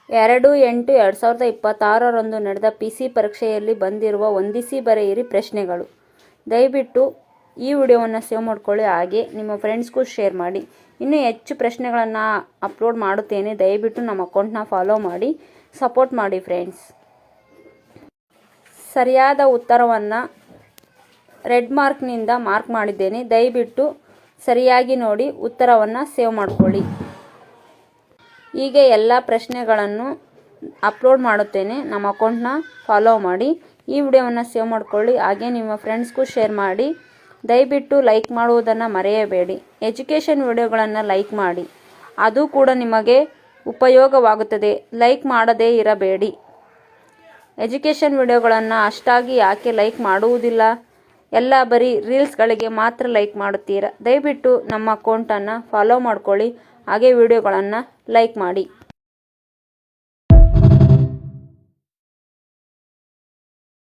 2/8/2026 ನಡೆದ PC ಪರೀಕ್ಷೆಯಲ್ಲಿ ಬಂದಿರುವ ಹೊಂದಿಸಿ ಬರೆಯಿರಿ ಪ್ರಶ್ನೆಗಳು. ದಯವಿಟ್ಟು ಈ ವಿಡಿಯೋವನ್ನು ಸೇವ್ ಮಾಡ್ಕೊಳ್ಳಿ, ಹಾಗೆ ನಿಮ್ಮ ಫ್ರೆಂಡ್ಸ್ಗೂ ಶೇರ್ ಮಾಡಿ. ಇನ್ನೂ ಹೆಚ್ಚು ಪ್ರಶ್ನೆಗಳನ್ನು ಅಪ್ಲೋಡ್ ಮಾಡುತ್ತೇನೆ. ದಯವಿಟ್ಟು ನಮ್ಮ ಅಕೌಂಟ್ನ ಫಾಲೋ ಮಾಡಿ, ಸಪೋರ್ಟ್ ಮಾಡಿ ಫ್ರೆಂಡ್ಸ್. ಸರಿಯಾದ ಉತ್ತರವನ್ನು ರೆಡ್ ಮಾರ್ಕ್ನಿಂದ ಮಾರ್ಕ್ ಮಾಡಿದ್ದೇನೆ. ದಯವಿಟ್ಟು ಸರಿಯಾಗಿ ನೋಡಿ ಉತ್ತರವನ್ನು ಸೇವ್ ಮಾಡ್ಕೊಳ್ಳಿ. ಹೀಗೆ ಎಲ್ಲ ಪ್ರಶ್ನೆಗಳನ್ನು ಅಪ್ಲೋಡ್ ಮಾಡುತ್ತೇನೆ. ನಮ್ಮ ಅಕೌಂಟ್ನ ಫಾಲೋ ಮಾಡಿ. ಈ ವಿಡಿಯೋವನ್ನು ಸೇವ್ ಮಾಡ್ಕೊಳ್ಳಿ, ಹಾಗೆ ನಿಮ್ಮ ಫ್ರೆಂಡ್ಸ್ಗೂ ಶೇರ್ ಮಾಡಿ. ದಯವಿಟ್ಟು ಲೈಕ್ ಮಾಡುವುದನ್ನು ಮರೆಯಬೇಡಿ. ಎಜುಕೇಷನ್ ವಿಡಿಯೋಗಳನ್ನು ಲೈಕ್ ಮಾಡಿ, ಅದು ಕೂಡ ನಿಮಗೆ ಉಪಯೋಗವಾಗುತ್ತದೆ. ಲೈಕ್ ಮಾಡದೇ ಇರಬೇಡಿ. ಎಜುಕೇಷನ್ ವಿಡಿಯೋಗಳನ್ನು ಅಷ್ಟಾಗಿ ಯಾಕೆ ಲೈಕ್ ಮಾಡುವುದಿಲ್ಲ? ಎಲ್ಲ ಬರೀ ರೀಲ್ಸ್ಗಳಿಗೆ ಮಾತ್ರ ಲೈಕ್ ಮಾಡುತ್ತೀರಾ. ದಯವಿಟ್ಟು ನಮ್ಮ ಅಕೌಂಟನ್ನು ಫಾಲೋ ಮಾಡ್ಕೊಳ್ಳಿ, ಹಾಗೆ ವಿಡಿಯೋಗಳನ್ನು ಲೈಕ್ ಮಾಡಿ.